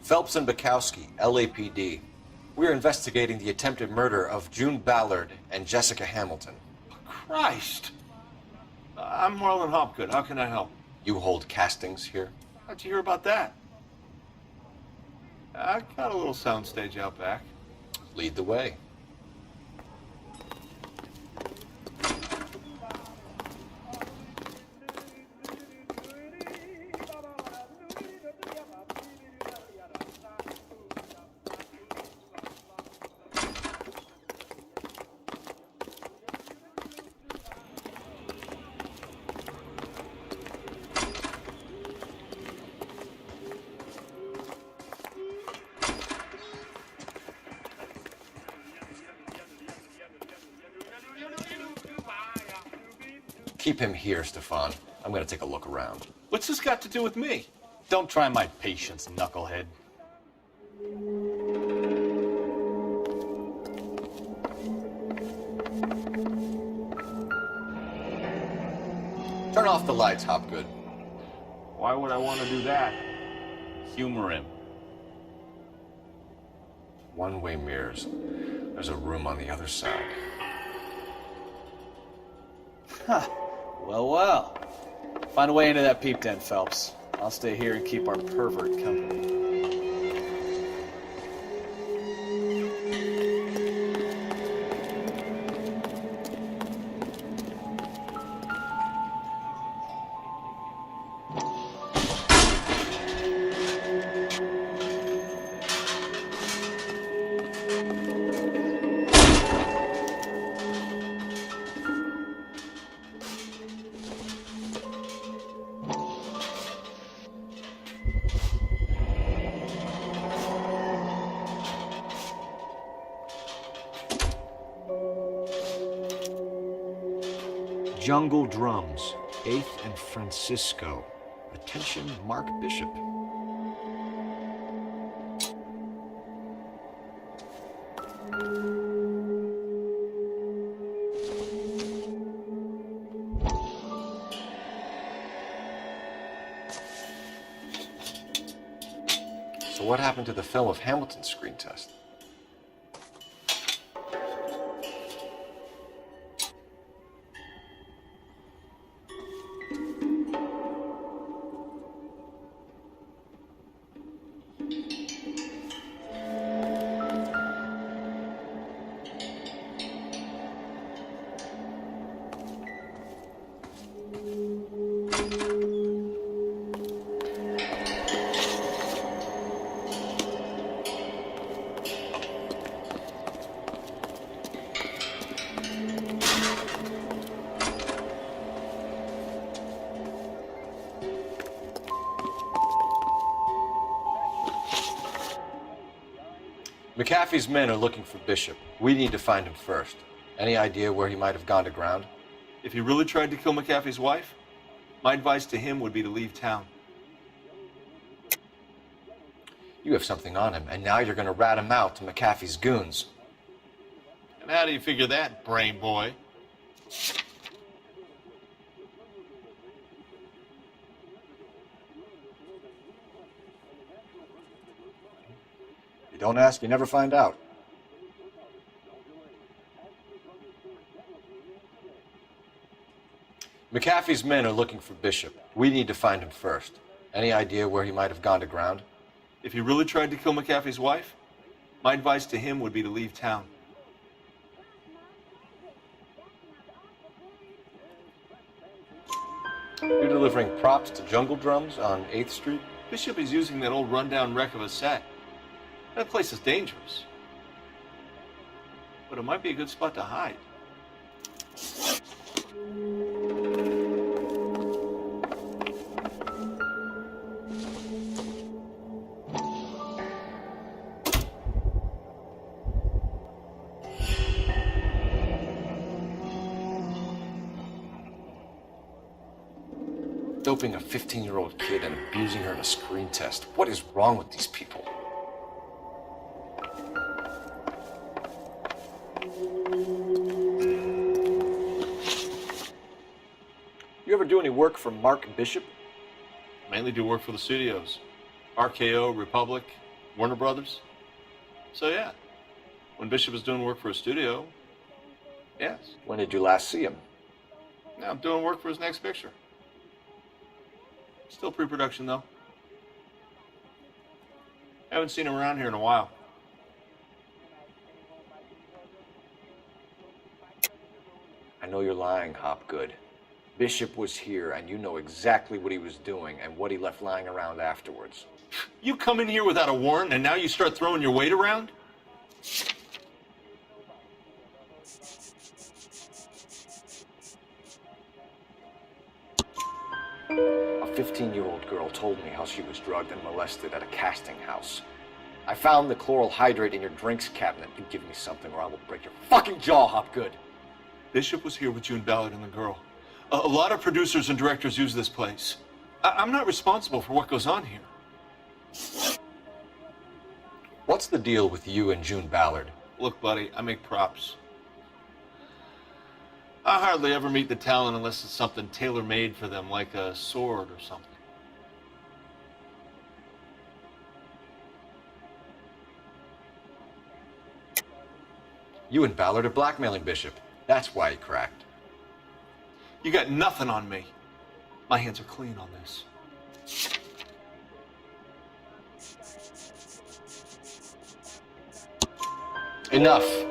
Phelps and Bukowski, LAPD. We're investigating the attempted murder of June Ballard and Jessica Hamilton. Christ! I'm Marlon Hopgood. How can I help? You hold castings here? How'd you hear about that? I got a little soundstage out back. Lead the way. Keep him here, Stefan. I'm gonna take a look around. What's this got to do with me? Don't try my patience, knucklehead. Turn off the lights, Hopgood. Why would I want to do that? Humor him. One-way mirrors. There's a room on the other side. Huh. Well, well. Find a way into that peep den, Phelps. I'll stay here and keep our pervert company. Jungle Drums, 8th and Francisco. Attention, Mark Bishop. So what happened to the film of Hamilton's screen test? McAfee's men are looking for Bishop. We need to find him first. Any idea where he might have gone to ground? If he really tried to kill McAfee's wife, my advice to him would be to leave town. You have something on him, and now you're going to rat him out to McAfee's goons. And how do you figure that, brain boy? You don't ask, you never find out. McAfee's men are looking for Bishop. We need to find him first. Any idea where he might have gone to ground? If he really tried to kill McAfee's wife, my advice to him would be to leave town. You're delivering props to Jungle Drums on 8th Street? Bishop is using that old rundown wreck of a set. That place is dangerous. But it might be a good spot to hide. Doping a 15-year-old kid and abusing her in a screen test. What is wrong with these people? You ever do any work for Mark Bishop? Mainly do work for the studios. RKO, Republic, Warner Brothers. So yeah, when Bishop was doing work for a studio, yes. When did you last see him? Now I'm doing work for his next picture. Still pre-production though. Haven't seen him around here in a while. I know you're lying, Hopgood. Bishop was here, and you know exactly what he was doing and what he left lying around afterwards. You come in here without a warrant, and now you start throwing your weight around? A 15-year-old girl told me how she was drugged and molested at a casting house. I found the chloral hydrate in your drinks cabinet. You give me something or I will break your fucking jaw, Hopgood. Bishop was here with June Ballard and the girl. A lot of producers and directors use this place. I'm not responsible for what goes on here. What's the deal with you and June Ballard? Look, buddy, I make props. I hardly ever meet the talent unless it's something tailor-made for them, like a sword or something. You and Ballard are blackmailing Bishop. That's why he cracked. You got nothing on me. My hands are clean on this. Enough.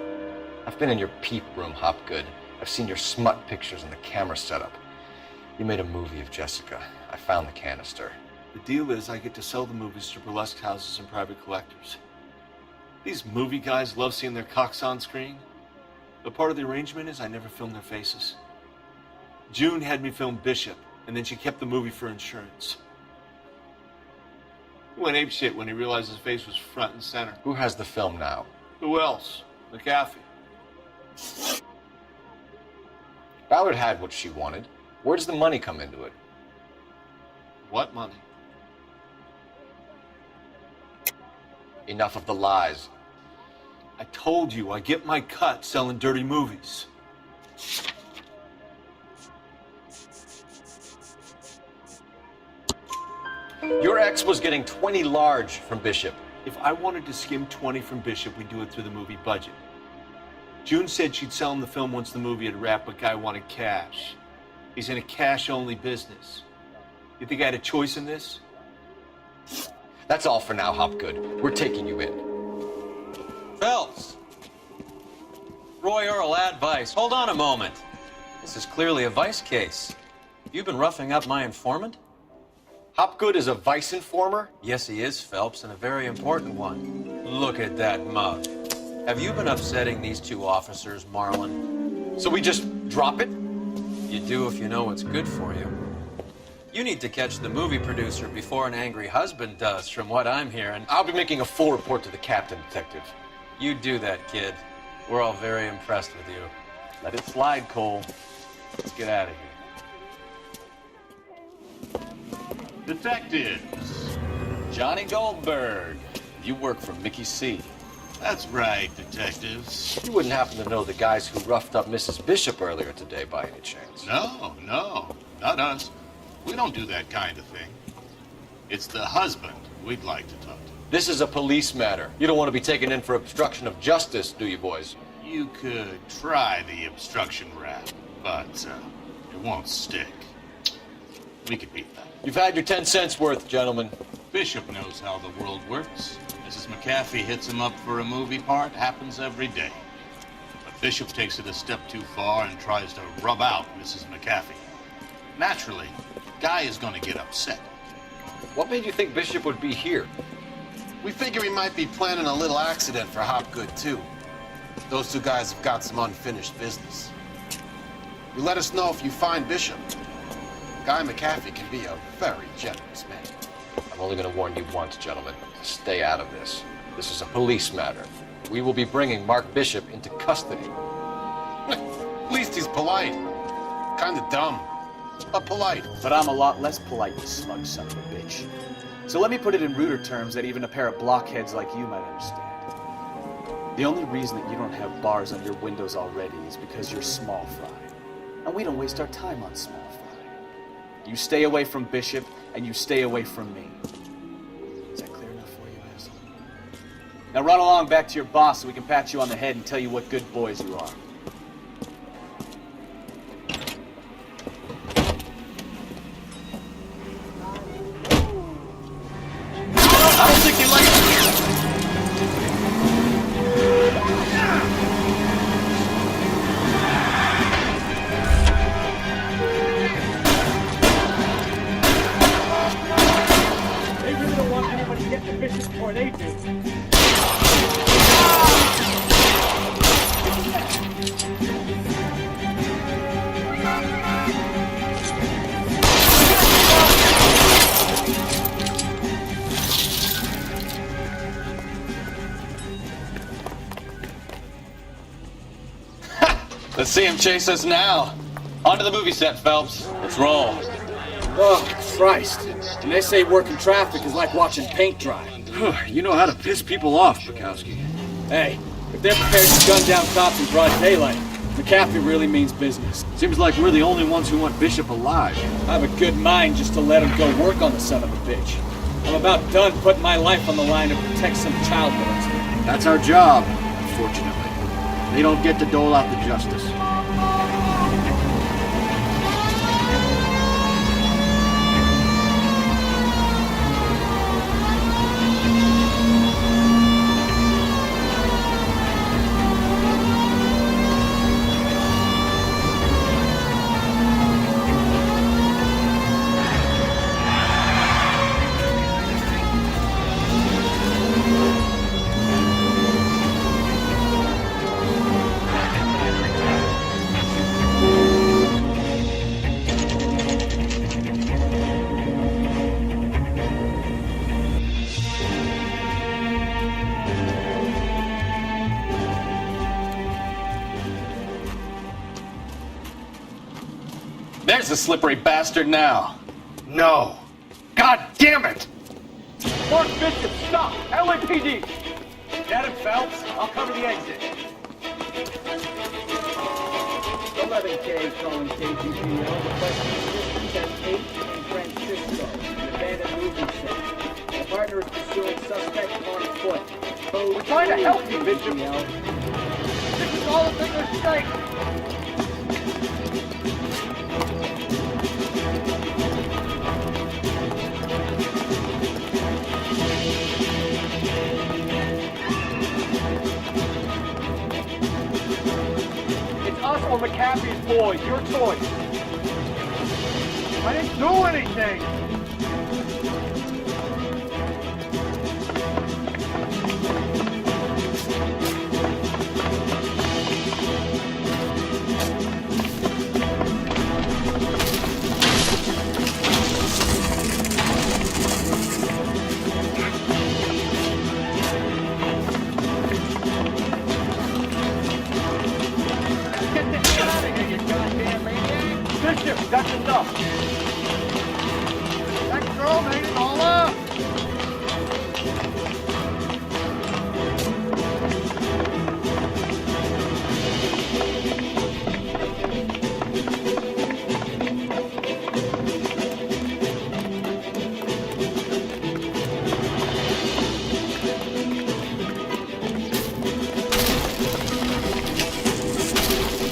I've been in your peep room, Hopgood. I've seen your smut pictures and the camera setup. You made a movie of Jessica. I found the canister. The deal is I get to sell the movies to burlesque houses and private collectors. These movie guys love seeing their cocks on screen. But part of the arrangement is I never film their faces. June had me film Bishop, and then she kept the movie for insurance. He went apeshit when he realized his face was front and center. Who has the film now? Who else? McAfee. Ballard had what she wanted. Where does the money come into it? What money? Enough of the lies. I told you I get my cut selling dirty movies. Your ex was getting 20 large from Bishop. If I wanted to skim 20 from Bishop, we'd do it through the movie budget. June said she'd sell him the film once the movie had wrapped, but Guy wanted cash. He's in a cash-only business. You think I had a choice in this? That's all for now, Hopgood. We're taking you in. Phelps! Roy Earl, advice. Hold on a moment. This is clearly a vice case. You've been roughing up my informant? Hopgood is a vice informer? Yes, he is, Phelps, and a very important one. Look at that mug. Have you been upsetting these two officers, Marlin? So we just drop it? You do if you know what's good for you. You need to catch the movie producer before an angry husband does, from what I'm hearing. I'll be making a full report to the captain, Detective. You do that, kid. We're all very impressed with you. Let it slide, Cole. Let's get out of here. Detectives. Johnny Goldberg. You work for Mickey C. That's right, detectives. You wouldn't happen to know the guys who roughed up Mrs. Bishop earlier today by any chance? No, not us. We don't do that kind of thing. It's the husband we'd like to talk to. This is a police matter. You don't want to be taken in for obstruction of justice, do you, boys? You could try the obstruction rap, but it won't stick. We could beat that. You've had your 10 cents worth, gentlemen. Bishop knows how the world works. Mrs. McAfee hits him up for a movie part. Happens every day. But Bishop takes it a step too far and tries to rub out Mrs. McAfee. Naturally, Guy is going to get upset. What made you think Bishop would be here? We figure he might be planning a little accident for Hopgood, too. Those two guys have got some unfinished business. You let us know if you find Bishop. Guy McAfee can be a very generous man. I'm only going to warn you once, gentlemen. Stay out of this. This is a police matter. We will be bringing Mark Bishop into custody. At least he's polite. Kind of dumb, but polite. But I'm a lot less polite, you smug son of a bitch. So let me put it in ruder terms that even a pair of blockheads like you might understand. The only reason that you don't have bars on your windows already is because you're small fry. And we don't waste our time on small fry. You stay away from Bishop, and you stay away from me. Is that clear enough for you, asshole? Now run along back to your boss so we can pat you on the head and tell you what good boys you are. I don't think you like it. They really don't want anybody to get the Bishop before they do. Let's see him chase us now. Onto the movie set, Phelps. Let's roll. Oh, Christ. And they say working traffic is like watching paint dry. You know how to piss people off, Bukowski. Hey, if they're prepared to gun down cops in broad daylight, McAfee really means business. Seems like we're the only ones who want Bishop alive. I have a good mind just to let him go work on the son of a bitch. I'm about done putting my life on the line to protect some child molester. That's our job, unfortunately. They don't get to dole out the justice. There's the slippery bastard now. No. God damn it! Mark Bishop, stop! LAPD! Get him, Phelps. I'll cover the exit. 11K calling KGPL. Requesting assistance at 8 in Francisco, an abandoned movie set. The partner is pursuing suspect on foot. We're trying to help you, Bishop. This is all a bigger mistake. Us or McAfee's boys, your choice. I didn't do anything. Bishop, that's enough. That girl made it all up.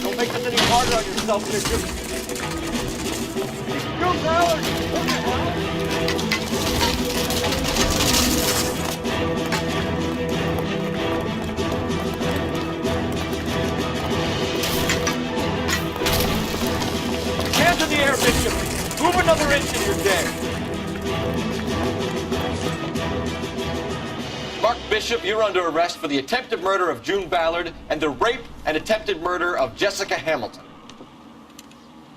Don't make this any harder on yourself, Bishop. Hands in the air, Bishop. Move another inch and you're dead. Mark Bishop, you're under arrest for the attempted murder of June Ballard and the rape and attempted murder of Jessica Hamilton.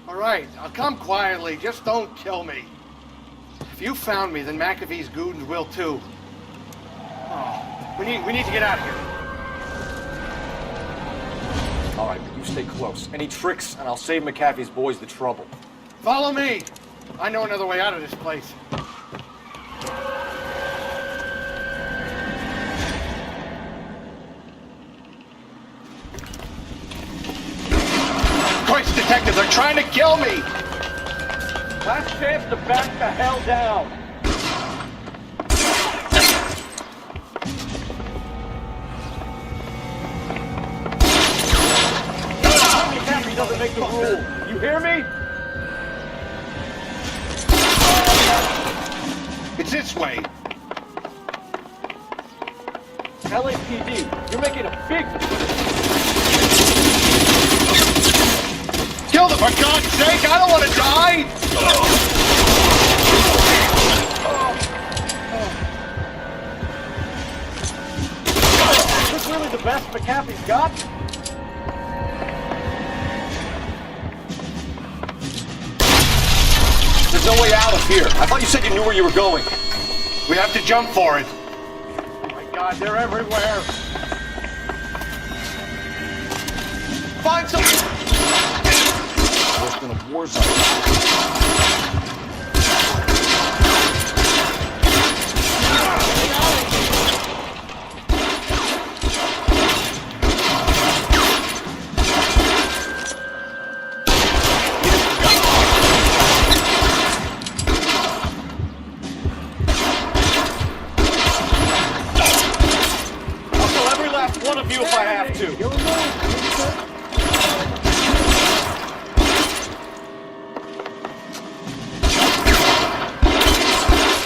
All right, I'll come quietly. Just don't kill me. If you found me, then McAfee's goons will too. Oh, we need to get out of here. All right, but you stay close. Any tricks, and I'll save McAfee's boys the trouble. Follow me. I know another way out of this place. Christ, detective, they're trying to kill me! Last chance to back the hell down. this way. LAPD, you're making a big mistake. Kill them, for God's sake! I don't want to die! Is this really the best McAfee's got? There's no way out of here. I thought you said you knew where you were going. We have to jump for it. Oh my God, they're everywhere. Find some... Worse than a war zone. I'll kill every last one of you if I have to.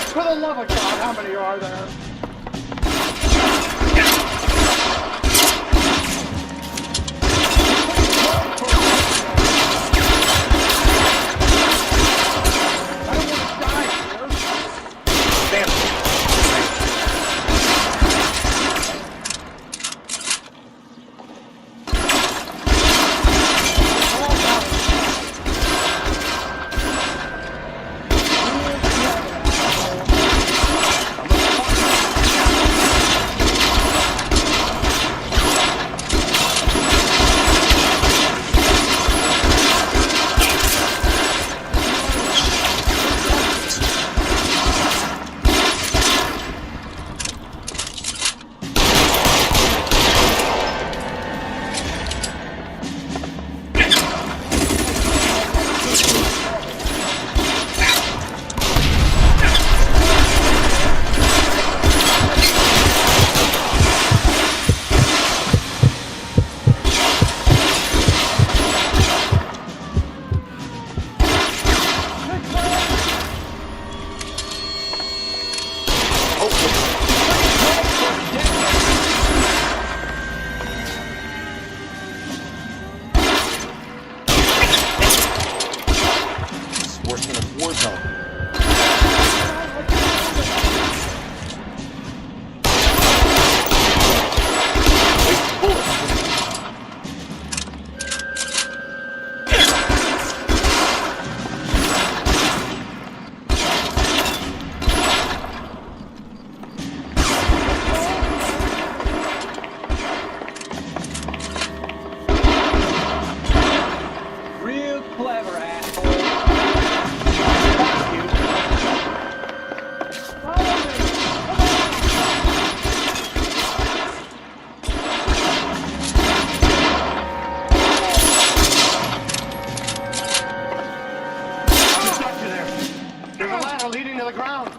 For the love of God, how many are there? I don't want to die here. Damn. Worse than a war zone. Waste bullets. Real clever, asshole. There's a ladder leading to the ground.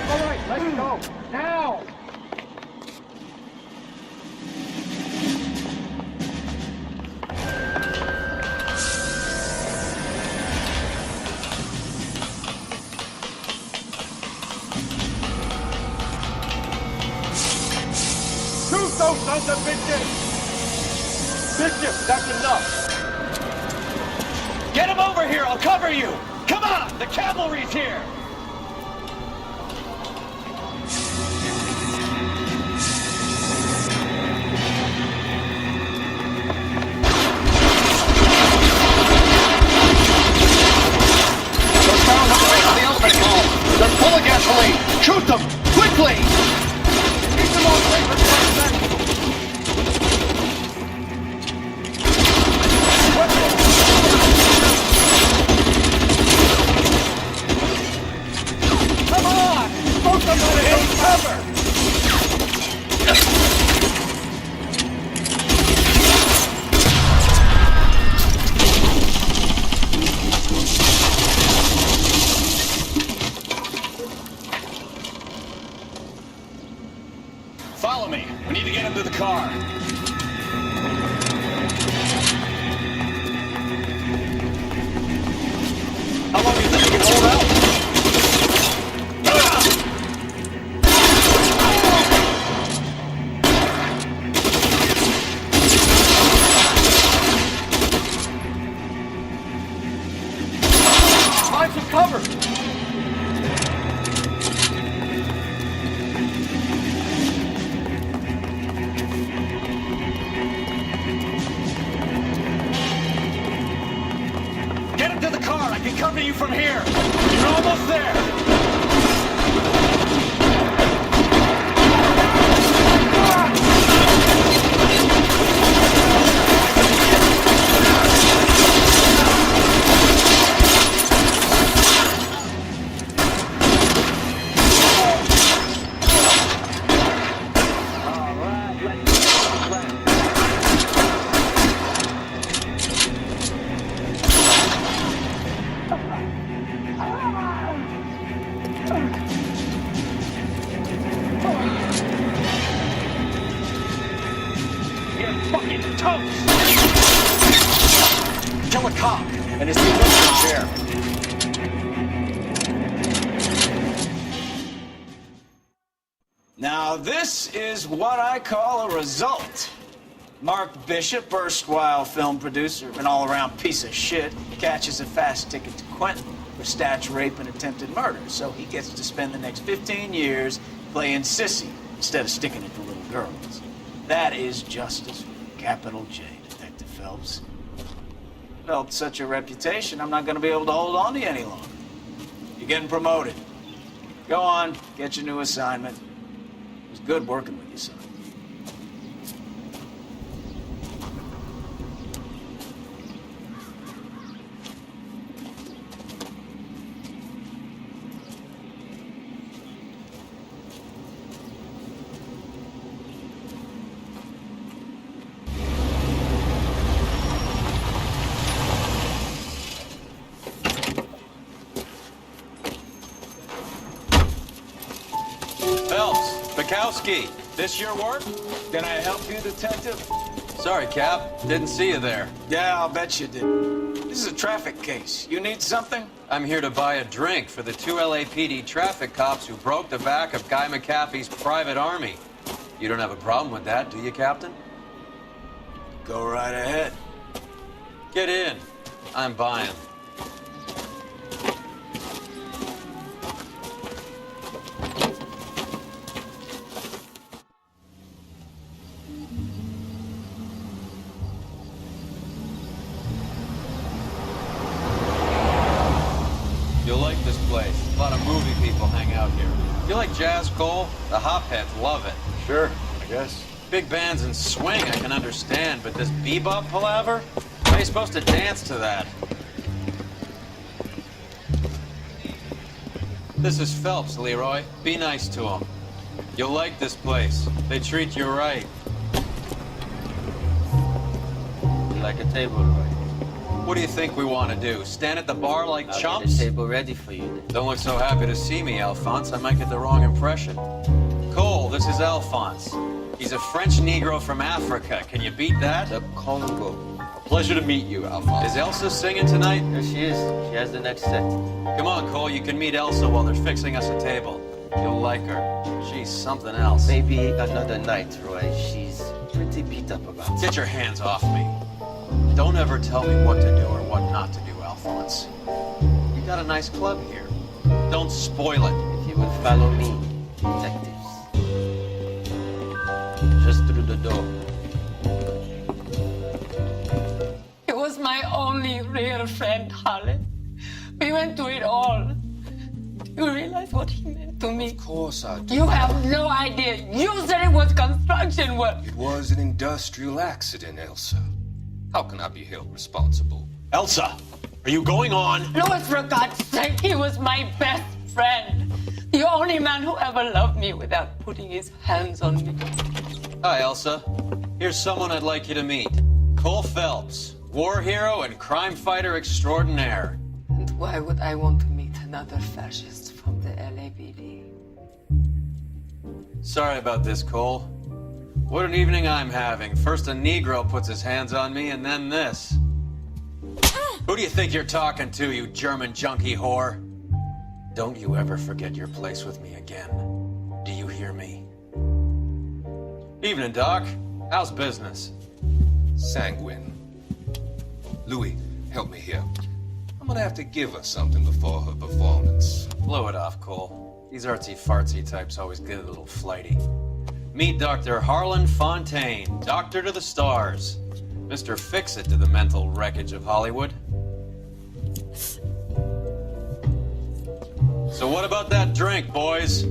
All right, let's go. Now! Shoot those sons of bitches! Bishop, that's enough! Get him over here! I'll cover you! Come on! The cavalry's here! Those barrels on the way to the elephant hall. They're full of gasoline. Shoot them! Quickly! Keep them all straight for 5 seconds! Come on! Both of them in cover! Follow me. We need to get him to the car. How long do you think we can hold out? you from here. You're almost there. Kill a cop, and his team left in chair. Now, this is what I call a result. Mark Bishop, erstwhile film producer, an all-around piece of shit, catches a fast ticket to Quentin for snatch, rape, and attempted murder. So he gets to spend the next 15 years playing sissy instead of sticking it to little girls. That is justice, capital J, Detective Phelps. Developed such a reputation, I'm not going to be able to hold on to you any longer. You're getting promoted. Go on, get your new assignment. It was good working with you, son. Bukowski, this your work? Can I help you, Detective? Sorry, Cap. Didn't see you there. Yeah, I'll bet you did. This is a traffic case. You need something? I'm here to buy a drink for the 2 LAPD traffic cops who broke the back of Guy McAfee's private army. You don't have a problem with that, do you, Captain? Go right ahead. Get in. I'm buying. You'll like this place. A lot of movie people hang out here. You like jazz, Cole? The hopheads love it. Sure, I guess. Big bands and swing I can understand, but this bebop palaver? How are you supposed to dance to that? This is Phelps, Leroy. Be nice to him. You'll like this place. They treat you right. You like a table, Roy? What do you think we want to do? Stand at the bar like I'll chumps? get a table ready for you then. Don't look so happy to see me, Alphonse. I might get the wrong impression. Cole, this is Alphonse. He's a French Negro from Africa. Can you beat that? The Congo. Pleasure to meet you, Alphonse. Is Elsa singing tonight? Here she is. She has the next set. Come on, Cole. You can meet Elsa while they're fixing us a table. You'll like her. She's something else. Maybe another night, Roy. She's pretty beat up about it. Get your hands off me. Don't ever tell me what to do or what not to do, Alphonse. You got a nice club here. Don't spoil it. If you will follow me, detectives. Just through the door. He was my only real friend, Harlan. We went through it all. Do you realize what he meant to me? Of course I do. You have no idea. You said it was construction work. It was an industrial accident, Elsa. How can I be held responsible? Elsa, are you going on? Louis, for God's sake, he was my best friend. The only man who ever loved me without putting his hands on me. Hi, Elsa. Here's someone I'd like you to meet. Cole Phelps, war hero and crime fighter extraordinaire. And why would I want to meet another fascist from the LAPD? Sorry about this, Cole. What an evening I'm having. First a Negro puts his hands on me, and then this. Who do you think you're talking to, you German junkie whore? Don't you ever forget your place with me again. Do you hear me? Evening, Doc. How's business? Sanguine. Louis, help me here. I'm gonna have to give her something before her performance. Blow it off, Cole. These artsy-fartsy types always get a little flighty. Meet Dr. Harlan Fontaine, doctor to the stars. Mr. Fix-It to the mental wreckage of Hollywood. So what about that drink, boys?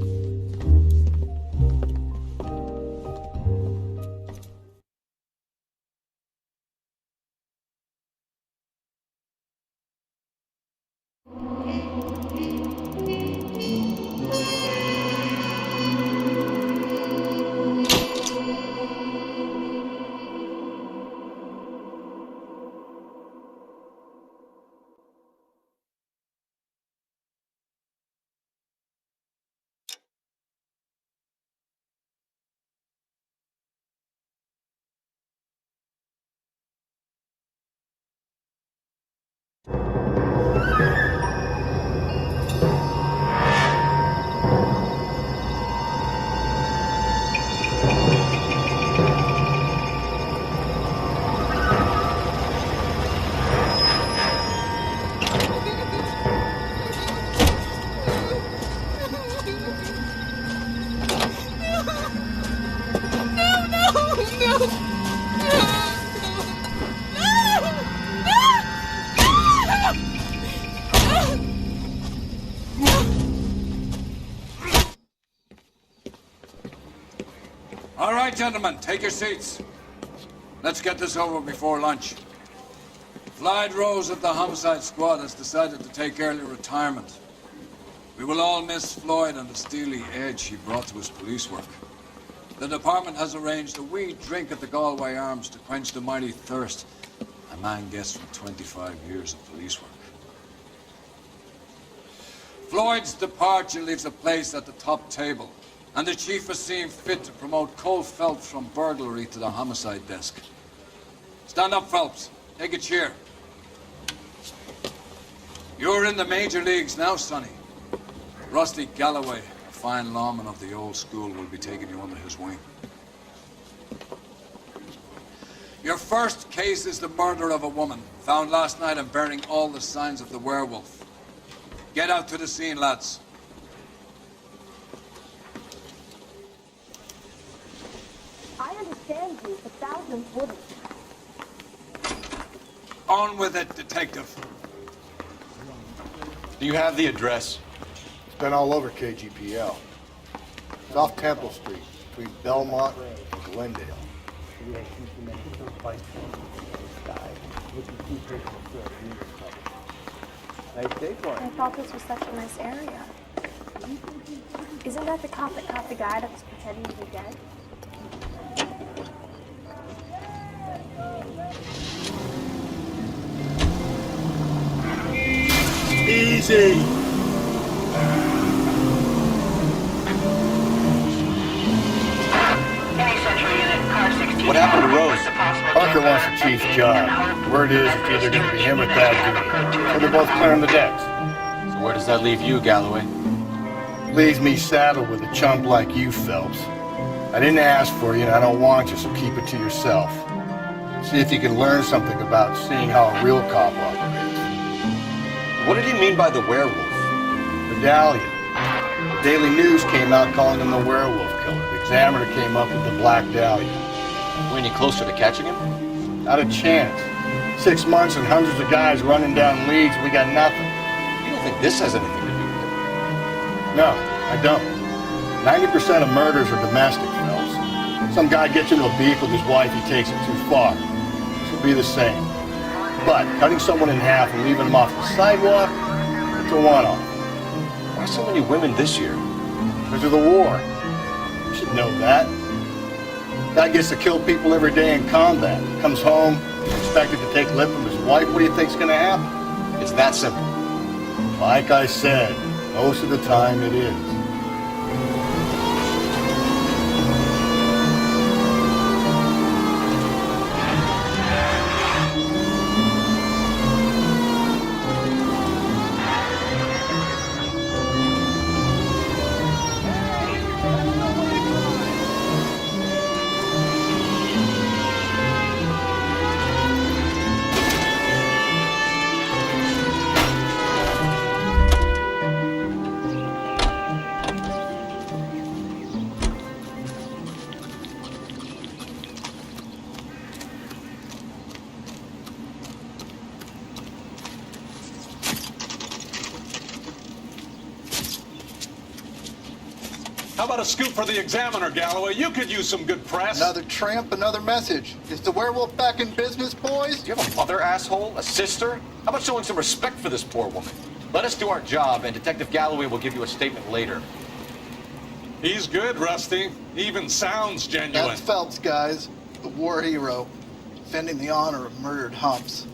All right, gentlemen, take your seats. Let's get this over before lunch. Floyd Rose of the Homicide Squad has decided to take early retirement. We will all miss Floyd and the steely edge he brought to his police work. The department has arranged a wee drink at the Galway Arms to quench the mighty thirst a man gets from 25 years of police work. Floyd's departure leaves a place at the top table, and the chief has seen fit to promote Cole Phelps from burglary to the homicide desk. Stand up, Phelps. Take a cheer. You're in the major leagues now, Sonny. Rusty Galloway, a fine lawman of the old school, will be taking you under his wing. Your first case is the murder of a woman, found last night and bearing all the signs of the werewolf. Get out to the scene, lads. I understand you, but thousands wouldn't. On with it, detective. Do you have the address? It's been all over KGPL. It's off Temple Street, between Belmont and Glendale. I thought this was such a nice area. Isn't that the cop that caught the guy that was pretending to be dead? Easy! What happened to Rose? Parker wants the chief's job. Word is it's either going to be him or Thad Duty. So they're both clearing the decks. So where does that leave you, Galloway? Leaves me saddled with a chump like you, Phelps. I didn't ask for you and I don't want you, so keep it to yourself. See if you can learn something about seeing how a real cop operates. What did he mean by the werewolf? Medallion. The Daily News came out calling him the werewolf killer. The Examiner came up with the Black Dahlia. We're any closer to catching him? Not a chance. 6 months and hundreds of guys running down leads, we got nothing. You don't think this has anything to do with it? No, I don't. 90% of murders are domestic, Phelps. Some guy gets into a beef with his wife, he takes it too far. This will be the same. But cutting someone in half and leaving them off the sidewalk, it's a one-off. Why so many women this year? Because of the war. You should know that. Guy gets to kill people every day in combat. Comes home, he's expected to take lip from his wife. What do you think's gonna happen? It's that simple. Like I said, most of the time it is. How about a scoop for the Examiner, Galloway? You could use some good press. Another tramp, another message. Is the werewolf back in business, boys? Do you have a mother, asshole? A sister? How about showing some respect for this poor woman? Let us do our job, and Detective Galloway will give you a statement later. He's good, Rusty. He even sounds genuine. That's Phelps, guys. The war hero. Defending the honor of murdered humps.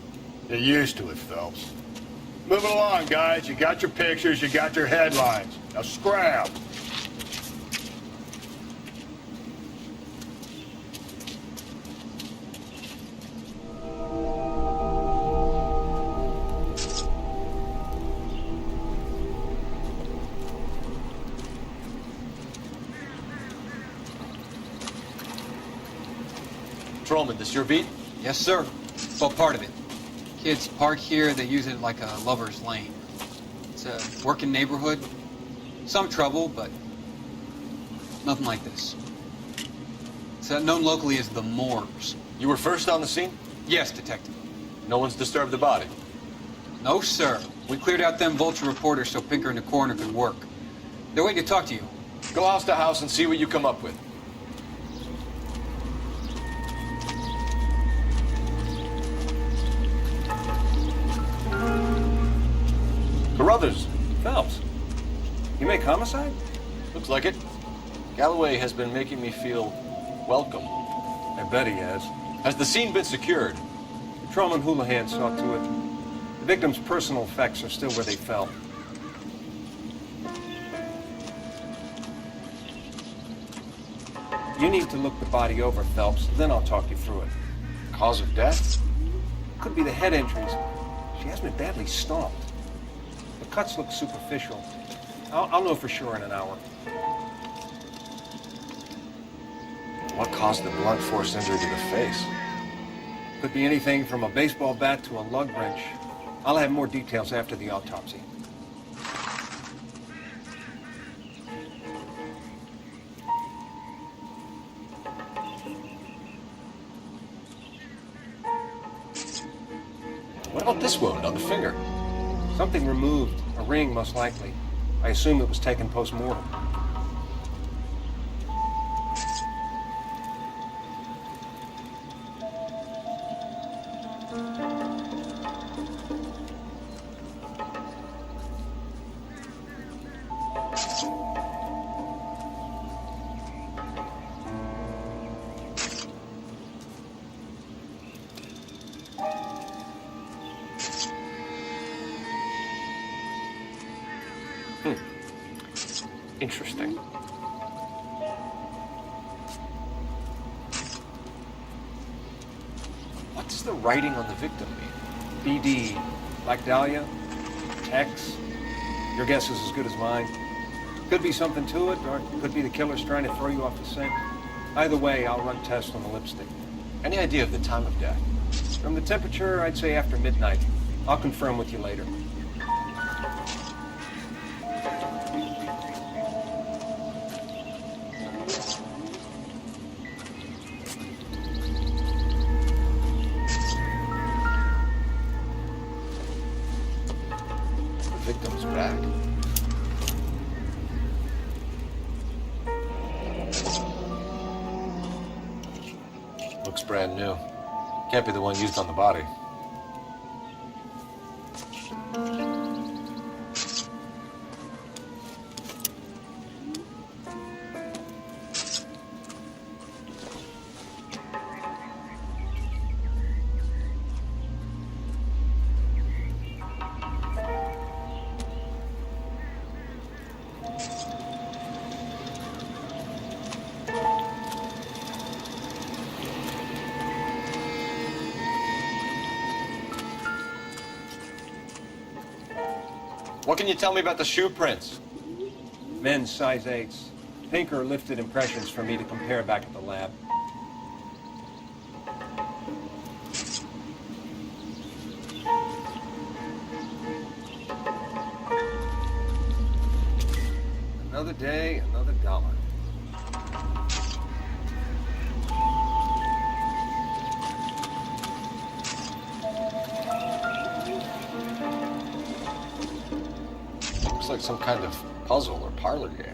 You're used to it, Phelps. Moving along, guys. You got your pictures, you got your headlines. Now scrap. Patrolman, this your beat? Yes, sir. Well, part of it. Kids park here, they use it like a lover's lane. It's a working neighborhood. Some trouble, but nothing like this. It's known locally as the Moors. You were first on the scene? Yes, Detective. No one's disturbed the body? No, sir. We cleared out them vulture reporters so Pinker and the coroner could work. They're waiting to talk to you. Go house to house and see what you come up with. Carruthers, Phelps, you make homicide? looks like it. Galloway has been making me feel welcome. I bet he has. Has the scene been secured? Patrolman Houlihan saw to it. The victim's personal effects are still where they fell. You need to look the body over, Phelps, then I'll talk you through it. Cause of death? Could be the head injuries. She has been badly stomped. The cuts look superficial. I'll know for sure in an hour. What caused the blunt force injury to the face? Could be anything from a baseball bat to a lug wrench. I'll have more details after the autopsy. What about this wound on the finger? Something removed. A ring, most likely. I assume it was taken post-mortem. Interesting. What does the writing on the victim mean? BD, Black Dahlia, X. Your guess is as good as mine. Could be something to it, or it could be the killer's trying to throw you off the scent. Either way, I'll run tests on the lipstick. Any idea of the time of death? From the temperature, I'd say after midnight. I'll confirm with you later. Victim's back. Looks brand new. Can't be the one used on the body. What can you tell me about the shoe prints? Men's size 8s. Pinker lifted impressions for me to compare back at the lab. Another day, another dollar. Looks like some kind of puzzle or parlor game.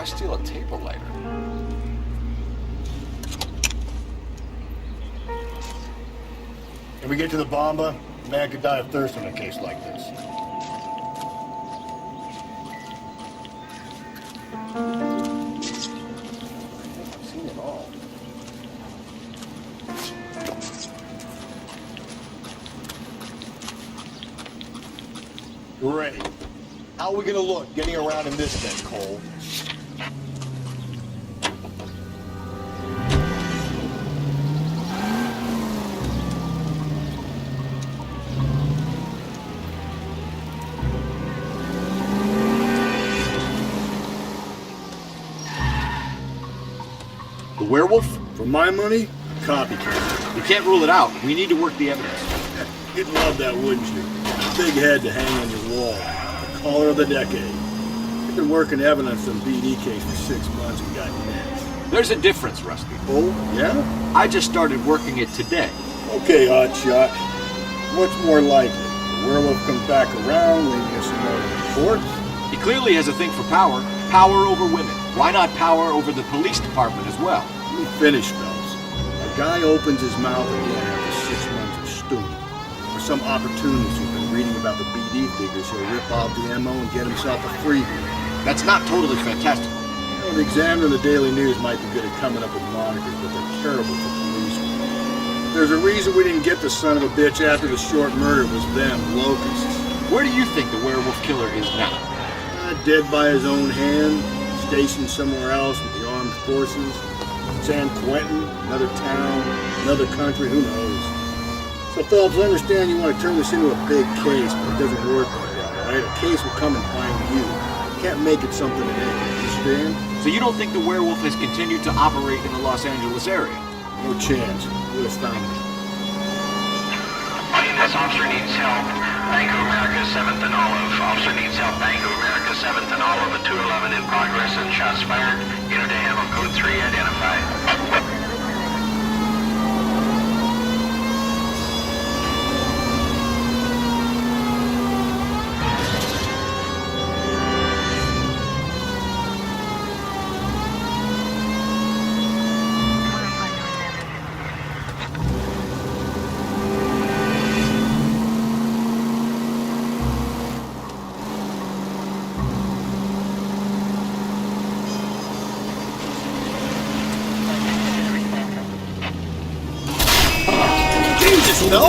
Why steal a table lighter? Can we get to the bomba? A man could die of thirst in a case like this. I've seen it all. Great. How are we gonna look getting around in this thing, Cole? The werewolf? For my money, a copycat. You can't rule it out. We need to work the evidence. You'd love that, wouldn't you? Big head to hang on your wall. The caller of the decade. You've been working evidence on BD case for 6 months and got next. There's a difference, Rusty. Oh, yeah? I just started working it today. Okay, hotshot. What's more likely? The werewolf comes back around, leaving us another report? He clearly has a thing for power. Power over women. Why not power over the police department as well? Let me finish, fellas. A guy opens his mouth again after 6 months of stewing. For some opportunist who's been reading about the BD figures, he'll rip off the MO and get himself a freebie. That's not totally fantastical. You know, the Examiner and the Daily News might be good at coming up with monikers, but they're terrible for police work. There's a reason we didn't get the son of a bitch after the short murder. It was them, locusts. Where do you think the werewolf killer is now? Dead by his own hand, stationed somewhere else with the armed forces. San Quentin, another town, another country, who knows? So, Phelps, I understand you want to turn this into a big case, but it doesn't work like that, right? A case will come and find you. You can't make it something it ain't, understand? So you don't think the werewolf has continued to operate in the Los Angeles area? No chance. We'll have found it. This officer needs help. Bank of America, 7th and Olive. Officer needs help. Bank of America, 7th and Olive, at 211 in progress and shots fired. Unit to handle code 3 identified. No?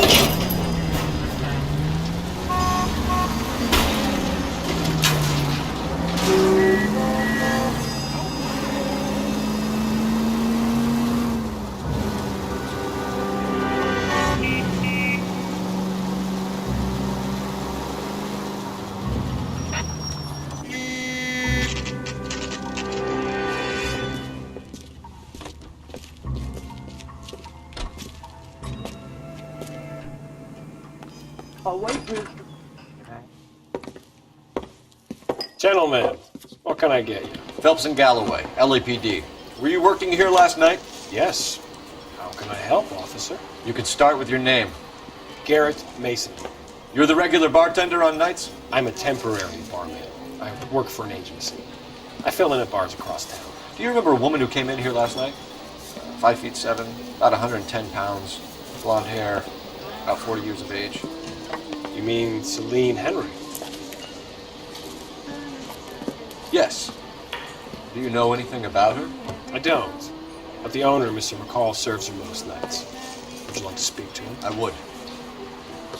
Oh, wait, please. Gentlemen, what can I get you? Phelps and Galloway, LAPD. Were you working here last night? Yes. How can I help, officer? You can start with your name. Garrett Mason. You're the regular bartender on nights? I'm a temporary barman. I work for an agency. I fill in at bars across town. Do you remember a woman who came in here last night? 5'7", about 110 pounds, blonde hair, about 40 years of age. You mean Celine Henry? Yes. Do you know anything about her? I don't. But the owner, Mr. McCall, serves her most nights. Would you like to speak to him? I would.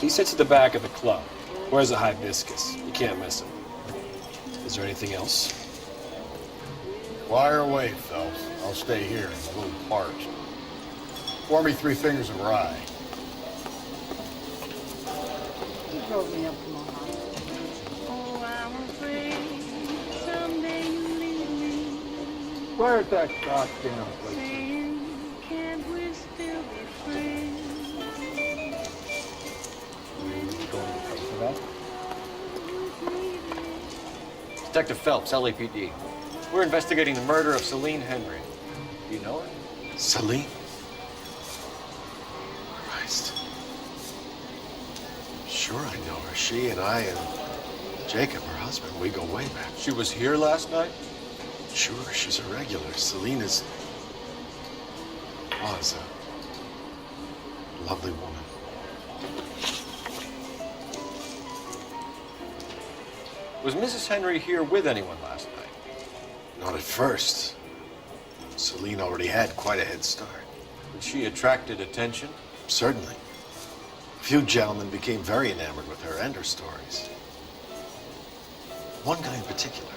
He sits at the back of the club. Wears a hibiscus. You can't miss him. Is there anything else? Fire away, Phelps. I'll stay here. I'm a little parched. Pour me 3 fingers of rye. He drove me up from Ohio. Oh, I'm afraid someday you leave me. Where's that goddamn place? Can't we still be friends? You going to pay for that? Detective Phelps, LAPD. We're investigating the murder of Celine Henry. Do you know her? Celine? Christ. Sure I know her. She and I and Jacob, her husband, we go way back. She was here last night? Sure, she's a regular. Selena's... was a lovely woman. Was Mrs. Henry here with anyone last night? Not at first. Selene already had quite a head start. But she attracted attention? Certainly. A few gentlemen became very enamored with her and her stories. One guy in particular.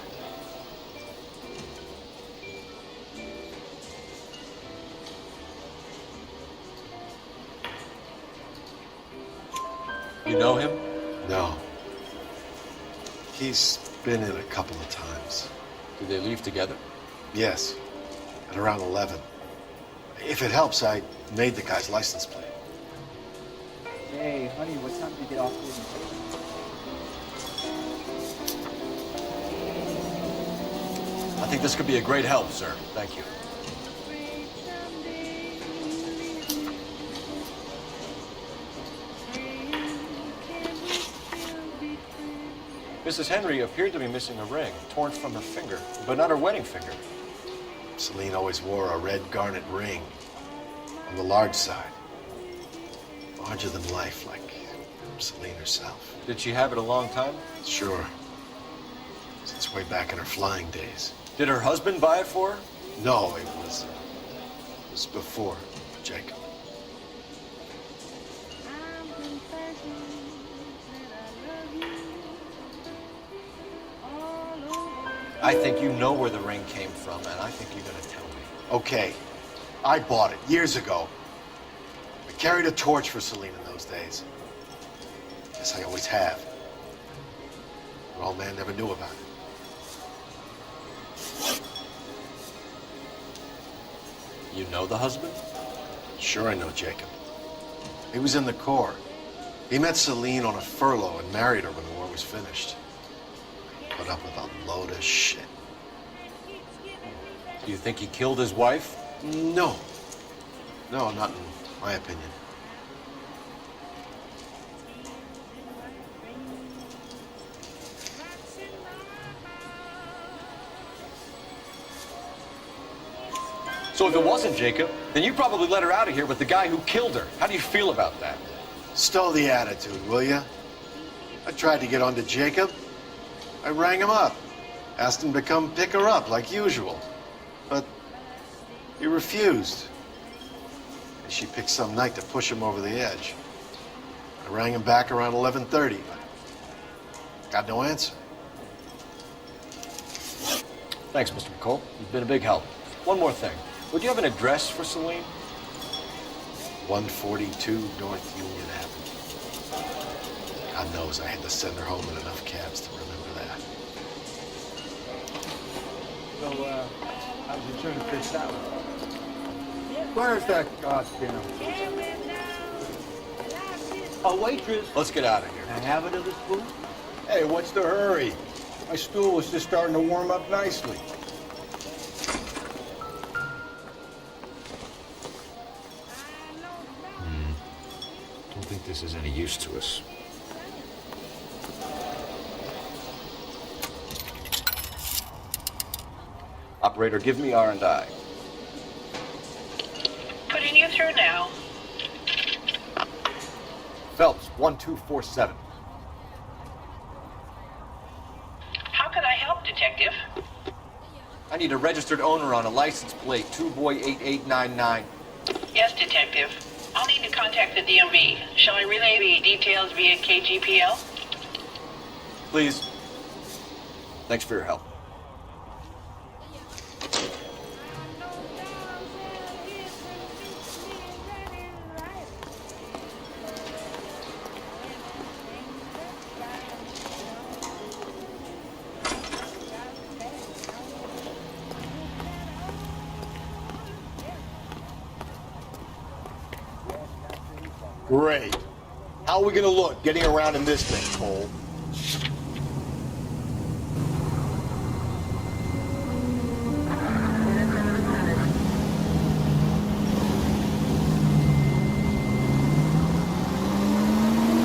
You know him? No. He's been in a couple of times. Did they leave together? Yes. At around 11. If it helps, I made the guy's license plate. Hey, honey, what time did you get off work? I think this could be a great help, sir. Thank you. Mrs. Henry appeared to be missing a ring, torn from her finger, but not her wedding finger. Selene always wore a red garnet ring on the large side. Larger than life, like Selene herself. Did she have it a long time? Sure. Since way back in her flying days. Did her husband buy it for her? No, it was before Jacob. I think you know where the ring came from, and I think you're going to tell me. Okay. I bought it years ago. I carried a torch for Selene in those days. Guess I always have. Her old man never knew about it. You know the husband? Sure I know Jacob. He was in the Corps. He met Selene on a furlough and married her when the war was finished. Put up with a load of shit. Do you think he killed his wife? No. No, not in my opinion. So if it wasn't Jacob, then you probably let her out of here with the guy who killed her. How do you feel about that? Stow the attitude, will ya? I tried to get onto Jacob. I rang him up. Asked him to come pick her up like usual. But he refused. And she picked some night to push him over the edge. I rang him back around 11:30, but got no answer. Thanks, Mr. McCall. You've been a big help. One more thing. Would you have an address for Selene? 142 North Union Avenue. God knows I had to send her home in enough cabs to remember that. So, how's your turn fish out? Where's that goddamn? A waitress. Let's get out of here. Can I have another spoon? Hey, what's the hurry? My stool was just starting to warm up nicely. Don't think this is any use to us. Operator, give me R&I. Putting you through now. Phelps, 1247. How can I help, Detective? I need a registered owner on a license plate, 2boy8899. Yes, Detective. I'll need to contact the DMV. Shall I relay the details via KGPL? Please. Thanks for your help. Great. How are we gonna look getting around in this thing, Cole?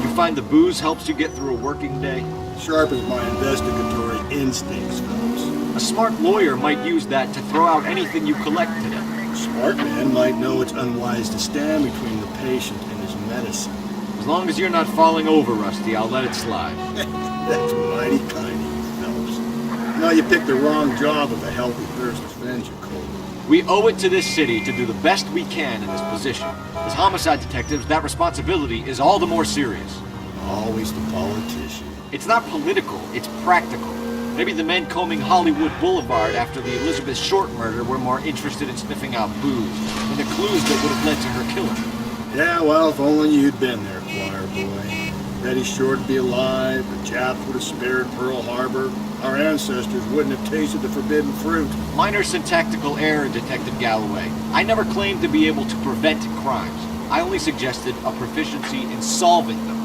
You find the booze helps you get through a working day? Sharpens my investigatory instincts, Phelps. A smart lawyer might use that to throw out anything you collect today. A smart man might know it's unwise to stand between the patient and his medicine. As long as you're not falling over, Rusty, I'll let it slide. That's mighty kind of you, Phelps. No, you picked the wrong job with a healthy thirst to avenge, you cold. We owe it to this city to do the best we can in this position. As homicide detectives, that responsibility is all the more serious. Always the politician. It's not political, it's practical. Maybe the men combing Hollywood Boulevard after the Elizabeth Short murder were more interested in sniffing out booze than the clues that would have led to her killing. Yeah, well, if only you'd been there, choir boy. Betty Short would be alive, the Japs would have spared Pearl Harbor, our ancestors wouldn't have tasted the forbidden fruit. Minor syntactical error, Detective Galloway. I never claimed to be able to prevent crimes. I only suggested a proficiency in solving them.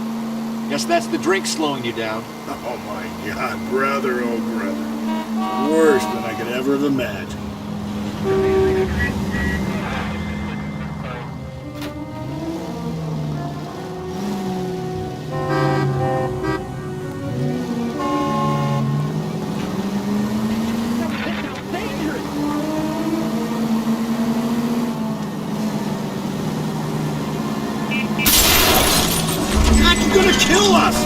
Guess that's the drink slowing you down. Oh my God, brother, oh brother. Worse than I could ever have imagined. God, you're gonna kill us!